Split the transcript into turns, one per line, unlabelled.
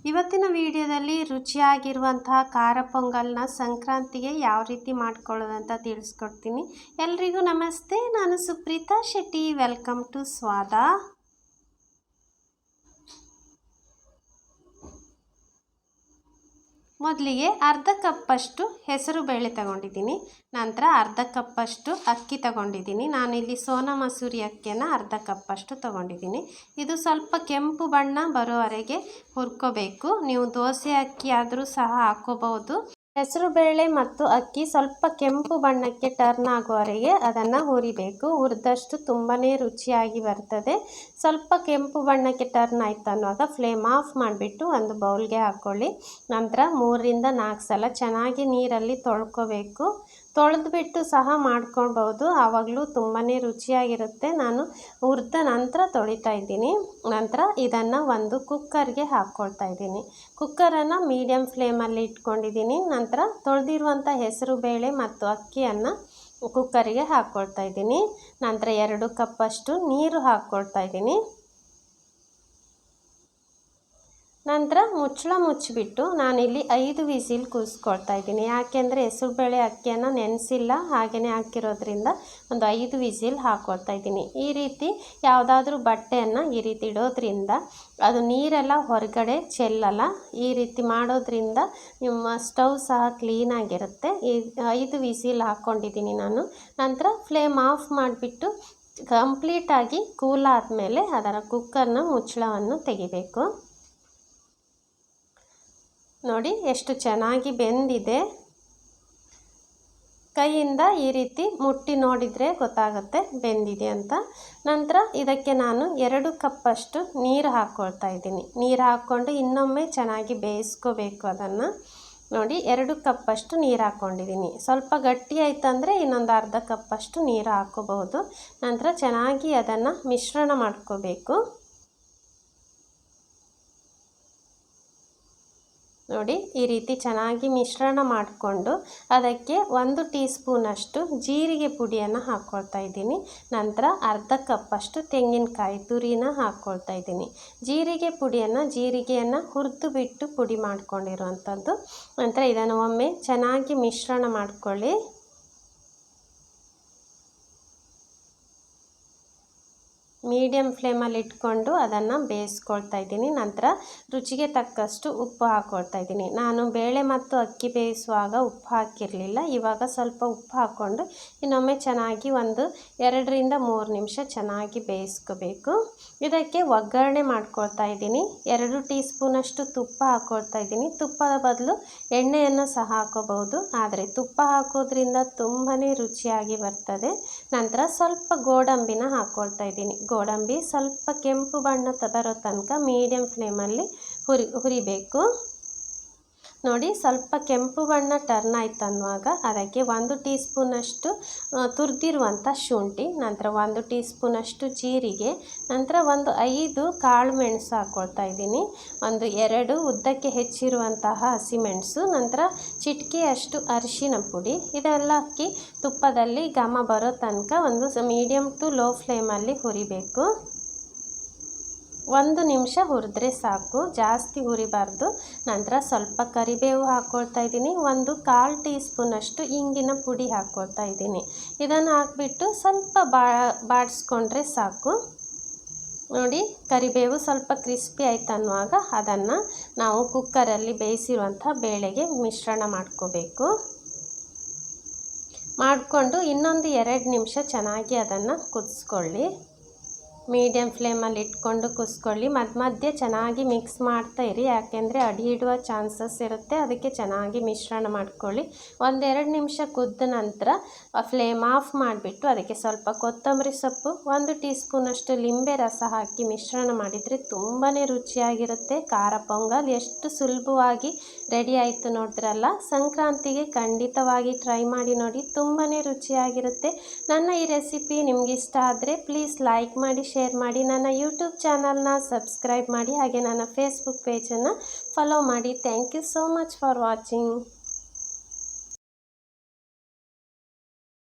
ಇವತ್ತಿನ ವಿಡಿಯೋದಲ್ಲಿ ರುಚಿಯಾಗಿರುವಂತಹ ಖಾರ ಪೊಂಗಲ್ನ ಸಂಕ್ರಾಂತಿಗೆ ಯಾವ ರೀತಿ ಮಾಡ್ಕೊಳ್ಳೋದು ಅಂತ ತಿಳಿಸ್ಕೊಡ್ತೀನಿ. ಎಲ್ರಿಗೂ ನಮಸ್ತೆ, ನಾನು ಸುಪ್ರೀತಾ ಶೆಟ್ಟಿ. ವೆಲ್ಕಮ್ ಟು ಸ್ವಾದ. ಮೊದಲಿಗೆ ಅರ್ಧ ಕಪ್ಪಷ್ಟು ಹೆಸರು ಬೇಳೆ ತಗೊಂಡಿದ್ದೀನಿ. ನಂತರ ಅರ್ಧ ಕಪ್ಪಷ್ಟು ಅಕ್ಕಿ ತಗೊಂಡಿದ್ದೀನಿ. ನಾನಿಲ್ಲಿ ಸೋನಾ ಮಸೂರಿ ಅಕ್ಕಿಯನ್ನು ಅರ್ಧ ಕಪ್ಪಷ್ಟು ತಗೊಂಡಿದ್ದೀನಿ. ಇದು ಸ್ವಲ್ಪ ಕೆಂಪು ಬಣ್ಣ ಬರೋವರೆಗೆ ಹುರ್ಕೋಬೇಕು. ನೀವು ದೋಸೆ ಅಕ್ಕಿ ಆದರೂ ಸಹ ಹಾಕೋಬಹುದು. ಹೆಸರು ಬೇಳೆ ಮತ್ತು ಅಕ್ಕಿ ಸ್ವಲ್ಪ ಕೆಂಪು ಬಣ್ಣಕ್ಕೆ ಟರ್ನ್ ಆಗುವವರೆಗೆ ಅದನ್ನು ಹುರಿಬೇಕು. ಹುರಿದಷ್ಟು ತುಂಬಾ ರುಚಿಯಾಗಿ ಬರ್ತದೆ. ಸ್ವಲ್ಪ ಕೆಂಪು ಬಣ್ಣಕ್ಕೆ ಟರ್ನ್ ಆಯ್ತು ಅನ್ನುವಾಗ ಫ್ಲೇಮ್ ಆಫ್ ಮಾಡಿಬಿಟ್ಟು ಒಂದು ಬೌಲ್ಗೆ ಹಾಕ್ಕೊಳ್ಳಿ. ನಂತರ 3ರಿಂದ 4 ಸಲ ಚೆನ್ನಾಗಿ ನೀರಲ್ಲಿ ತೊಳ್ಕೊಬೇಕು. ತೊಳೆದ್ಬಿಟ್ಟು ಸಹ ಮಾಡ್ಕೊಳ್ಬೋದು, ಆವಾಗಲೂ ತುಂಬಾ ರುಚಿಯಾಗಿರುತ್ತೆ. ನಾನು ಹುರಿದ ನಂತರ ತೊಳಿತಾ ಇದ್ದೀನಿ. ನಂತರ ಇದನ್ನು ಒಂದು ಕುಕ್ಕರ್ಗೆ ಹಾಕ್ಕೊಳ್ತಾ ಇದ್ದೀನಿ. ಕುಕ್ಕರನ್ನು ಮೀಡಿಯಮ್ ಫ್ಲೇಮಲ್ಲಿ ಇಟ್ಕೊಂಡಿದ್ದೀನಿ. ನಂತರ ತೊಳೆದಿರುವಂಥ ಹೆಸರು ಬೇಳೆ ಮತ್ತು ಅಕ್ಕಿಯನ್ನು ಕುಕ್ಕರಿಗೆ ಹಾಕ್ಕೊಳ್ತಾ ಇದ್ದೀನಿ. ನಂತರ 2 ಕಪ್ಪಷ್ಟು ನೀರು ಹಾಕ್ಕೊಳ್ತಾ ಇದ್ದೀನಿ. ನಂತರ ಮುಚ್ಚಳ ಮುಚ್ಚಿಬಿಟ್ಟು ನಾನಿಲ್ಲಿ 5 ವಿಸಿಲ್ ಕೂರಿಸ್ಕೊಳ್ತಾ ಇದ್ದೀನಿ. ಯಾಕೆಂದರೆ ಹೆಸರುಬೇಳೆ ಅಕ್ಕಿಯನ್ನು ನೆನೆಸಿಲ್ಲ, ಹಾಗೆಯೇ ಹಾಕಿರೋದ್ರಿಂದ ಒಂದು 5 ವಿಸಿಲ್ ಹಾಕ್ಕೊಳ್ತಾ ಇದ್ದೀನಿ. ಈ ರೀತಿ ಯಾವುದಾದ್ರೂ ಬಟ್ಟೆಯನ್ನು ಈ ರೀತಿ ಇಡೋದ್ರಿಂದ ಅದು ನೀರೆಲ್ಲ ಹೊರಗಡೆ ಚೆಲ್ಲಲ್ಲ. ಈ ರೀತಿ ಮಾಡೋದ್ರಿಂದ ನಿಮ್ಮ ಸ್ಟವ್ ಸಹ ಕ್ಲೀನಾಗಿರುತ್ತೆ. 5 ವಿಸಿಲ್ ಹಾಕ್ಕೊಂಡಿದ್ದೀನಿ ನಾನು. ನಂತರ ಫ್ಲೇಮ್ ಆಫ್ ಮಾಡಿಬಿಟ್ಟು ಕಂಪ್ಲೀಟಾಗಿ ಕೂಲ್ ಆದಮೇಲೆ ಅದರ ಕುಕ್ಕರ್ನ ಮುಚ್ಚಳವನ್ನು ತೆಗಿಬೇಕು. ನೋಡಿ ಎಷ್ಟು ಚೆನ್ನಾಗಿ ಬೆಂದಿದೆ. ಕೈಯಿಂದ ಈ ರೀತಿ ಮುಟ್ಟಿ ನೋಡಿದರೆ ಗೊತ್ತಾಗುತ್ತೆ ಬೆಂದಿದೆ ಅಂತ. ನಂತರ ಇದಕ್ಕೆ ನಾನು 2 ಕಪ್ಪಷ್ಟು ನೀರು ಹಾಕ್ಕೊಳ್ತಾ ಇದ್ದೀನಿ. ನೀರು ಹಾಕ್ಕೊಂಡು ಇನ್ನೊಮ್ಮೆ ಚೆನ್ನಾಗಿ ಬೇಯಿಸ್ಕೋಬೇಕು ಅದನ್ನು. ನೋಡಿ 2 ಕಪ್ಪಷ್ಟು ನೀರು ಹಾಕ್ಕೊಂಡಿದ್ದೀನಿ. ಸ್ವಲ್ಪ ಗಟ್ಟಿ ಆಯ್ತಂದರೆ ಇನ್ನೊಂದು ಅರ್ಧ ಕಪ್ಪಷ್ಟು ನೀರು ಹಾಕ್ಕೋಬಹುದು. ನಂತರ ಚೆನ್ನಾಗಿ ಅದನ್ನು ಮಿಶ್ರಣ ಮಾಡ್ಕೋಬೇಕು. ನೋಡಿ ಈ ರೀತಿ ಚೆನ್ನಾಗಿ ಮಿಶ್ರಣ ಮಾಡಿಕೊಂಡು ಅದಕ್ಕೆ 1 ಟೀ ಸ್ಪೂನಷ್ಟು ಜೀರಿಗೆ ಪುಡಿಯನ್ನು ಹಾಕ್ಕೊಳ್ತಾ ಇದ್ದೀನಿ. ನಂತರ ಅರ್ಧ ಕಪ್ಪಷ್ಟು ತೆಂಗಿನಕಾಯಿ ತುರಿನ ಹಾಕ್ಕೊಳ್ತಾ ಇದ್ದೀನಿ. ಜೀರಿಗೆಯನ್ನು ಹುರಿದು ಬಿಟ್ಟು ಪುಡಿ ಮಾಡ್ಕೊಂಡಿರುವಂಥದ್ದು. ನಂತರ ಇದನ್ನು ಒಮ್ಮೆ ಚೆನ್ನಾಗಿ ಮಿಶ್ರಣ ಮಾಡಿಕೊಳ್ಳಿ. ಮೀಡಿಯಮ್ ಫ್ಲೇಮಲ್ಲಿ ಇಟ್ಕೊಂಡು ಅದನ್ನು ಬೇಯಿಸ್ಕೊಳ್ತಾ ಇದ್ದೀನಿ. ನಂತರ ರುಚಿಗೆ ತಕ್ಕಷ್ಟು ಉಪ್ಪು ಹಾಕ್ಕೊಳ್ತಾ ಇದ್ದೀನಿ. ನಾನು ಬೇಳೆ ಮತ್ತು ಅಕ್ಕಿ ಬೇಯಿಸುವಾಗ ಉಪ್ಪು ಹಾಕಿರಲಿಲ್ಲ. ಇವಾಗ ಸ್ವಲ್ಪ ಉಪ್ಪು ಹಾಕ್ಕೊಂಡು ಇನ್ನೊಮ್ಮೆ ಚೆನ್ನಾಗಿ ಒಂದು 2ರಿಂದ 3 ನಿಮಿಷ ಚೆನ್ನಾಗಿ ಬೇಯಿಸ್ಕೋಬೇಕು. ಇದಕ್ಕೆ ಒಗ್ಗರಣೆ ಮಾಡ್ಕೊಳ್ತಾ ಇದ್ದೀನಿ. 2 ಟೀ ಸ್ಪೂನಷ್ಟು ತುಪ್ಪ ಹಾಕ್ಕೊಳ್ತಾ ಇದ್ದೀನಿ. ತುಪ್ಪದ ಬದಲು ಎಣ್ಣೆಯನ್ನು ಸಹ ಹಾಕೋಬಹುದು, ಆದರೆ ತುಪ್ಪ ಹಾಕೋದ್ರಿಂದ ತುಂಬಾ ರುಚಿಯಾಗಿ ಬರ್ತದೆ. ನಂತರ ಸ್ವಲ್ಪ ಗೋಡಂಬಿನ ಹಾಕ್ಕೊಳ್ತಾ ಇದ್ದೀನಿ. ಗೋಡಂಬಿ ಸ್ವಲ್ಪ ಕೆಂಪು ಬಣ್ಣ ಬರೋ ತನಕ ಮೀಡಿಯಮ್ ಫ್ಲೇಮಲ್ಲಿ ಹುರಿಬೇಕು. ನೋಡಿ ಸ್ವಲ್ಪ ಕೆಂಪು ಬಣ್ಣ ಟರ್ನ್ ಆಯ್ತು ಅನ್ನುವಾಗ ಅದಕ್ಕೆ 1 ಟೀ ಸ್ಪೂನಷ್ಟು ತುರಿದಿರುವಂಥ ಶುಂಠಿ, ನಂತರ 1 ಟೀ ಸ್ಪೂನಷ್ಟು ಜೀರಿಗೆ, ನಂತರ ಒಂದು 5 ಕಾಳು ಮೆಣಸು ಹಾಕ್ಕೊಳ್ತಾ ಇದ್ದೀನಿ. 2 ಉದ್ದಕ್ಕೆ ಹೆಚ್ಚಿರುವಂತಹ ಹಸಿಮೆಣಸು, ನಂತರ ಚಿಟಿಕೆಯಷ್ಟು ಅರಿಶಿನ ಪುಡಿ. ಇದೆಲ್ಲ ಹಾಕಿ ತುಪ್ಪದಲ್ಲಿ ಘಮ ಬರೋ ತನಕ ಒಂದು ಮೀಡಿಯಮ್ ಟು ಲೋ ಫ್ಲೇಮಲ್ಲಿ ಹುರಿಬೇಕು. 1 ನಿಮಿಷ ಹುರಿದ್ರೆ ಸಾಕು, ಜಾಸ್ತಿ ಹುರಿಬಾರ್ದು. ನಂತರ ಸ್ವಲ್ಪ ಕರಿಬೇವು ಹಾಕ್ಕೊಳ್ತಾ ಇದ್ದೀನಿ. 1/4 ಟೀ ಸ್ಪೂನಷ್ಟು ಇಂಗಿನ ಪುಡಿ ಹಾಕ್ಕೊಳ್ತಾ ಇದ್ದೀನಿ. ಇದನ್ನು ಹಾಕಿಬಿಟ್ಟು ಸ್ವಲ್ಪ ಬಾಡಿಸ್ಕೊಂಡ್ರೆ ಸಾಕು. ನೋಡಿ ಕರಿಬೇವು ಸ್ವಲ್ಪ ಕ್ರಿಸ್ಪಿ ಆಯ್ತು ಅನ್ನುವಾಗ ಅದನ್ನು ನಾವು ಕುಕ್ಕರಲ್ಲಿ ಬೇಯಿಸಿರುವಂಥ ಬೇಳೆಗೆ ಮಿಶ್ರಣ ಮಾಡ್ಕೋಬೇಕು. ಮಾಡಿಕೊಂಡು ಇನ್ನೊಂದು 2 ನಿಮಿಷ ಚೆನ್ನಾಗಿ ಅದನ್ನು ಕುದಿಸ್ಕೊಳ್ಳಿ. ಮೀಡಿಯಮ್ ಫ್ಲೇಮಲ್ಲಿ ಇಟ್ಕೊಂಡು ಕುದಿಸ್ಕೊಳ್ಳಿ. ಮಧ್ಯೆ ಚೆನ್ನಾಗಿ ಮಿಕ್ಸ್ ಮಾಡ್ತಾ ಇರಿ, ಯಾಕೆಂದರೆ ಅಡಿ ಹಿಡುವ ಚಾನ್ಸಸ್ ಇರುತ್ತೆ. ಅದಕ್ಕೆ ಚೆನ್ನಾಗಿ ಮಿಶ್ರಣ ಮಾಡ್ಕೊಳ್ಳಿ. 1-2 ನಿಮಿಷ ಕುದ್ದ ನಂತರ ಫ್ಲೇಮ್ ಆಫ್ ಮಾಡಿಬಿಟ್ಟು ಅದಕ್ಕೆ ಸ್ವಲ್ಪ ಕೊತ್ತಂಬರಿ ಸೊಪ್ಪು, 1 ಟೀ ಸ್ಪೂನಷ್ಟು ಲಿಂಬೆ ರಸ ಹಾಕಿ ಮಿಶ್ರಣ ಮಾಡಿದರೆ ತುಂಬಾ ರುಚಿಯಾಗಿರುತ್ತೆ. ಖಾರ ಪೊಂಗಲ್ ಎಷ್ಟು ಸುಲಭವಾಗಿ ರೆಡಿ ಆಯಿತು ನೋಡಿದ್ರಲ್ಲ. ಸಂಕ್ರಾಂತಿಗೆ ಖಂಡಿತವಾಗಿ ಟ್ರೈ ಮಾಡಿ ನೋಡಿ, ತುಂಬಾ ರುಚಿಯಾಗಿರುತ್ತೆ. ನನ್ನ ಈ ರೆಸಿಪಿ ನಿಮ್ಗೆ ಇಷ್ಟ ಆದರೆ ಪ್ಲೀಸ್ ಲೈಕ್ ಮಾಡಿ, ಶೇರ್ ಮಾಡಿ, ನನ್ನ ಯೂಟ್ಯೂಬ್ ಚಾನಲ್ನ ಸಬ್ಸ್ಕ್ರೈಬ್ ಮಾಡಿ, ಹಾಗೆ ನನ್ನ ಫೇಸ್ಬುಕ್ ಪೇಜನ್ನು ಫಾಲೋ ಮಾಡಿ. Thank you so much for watching.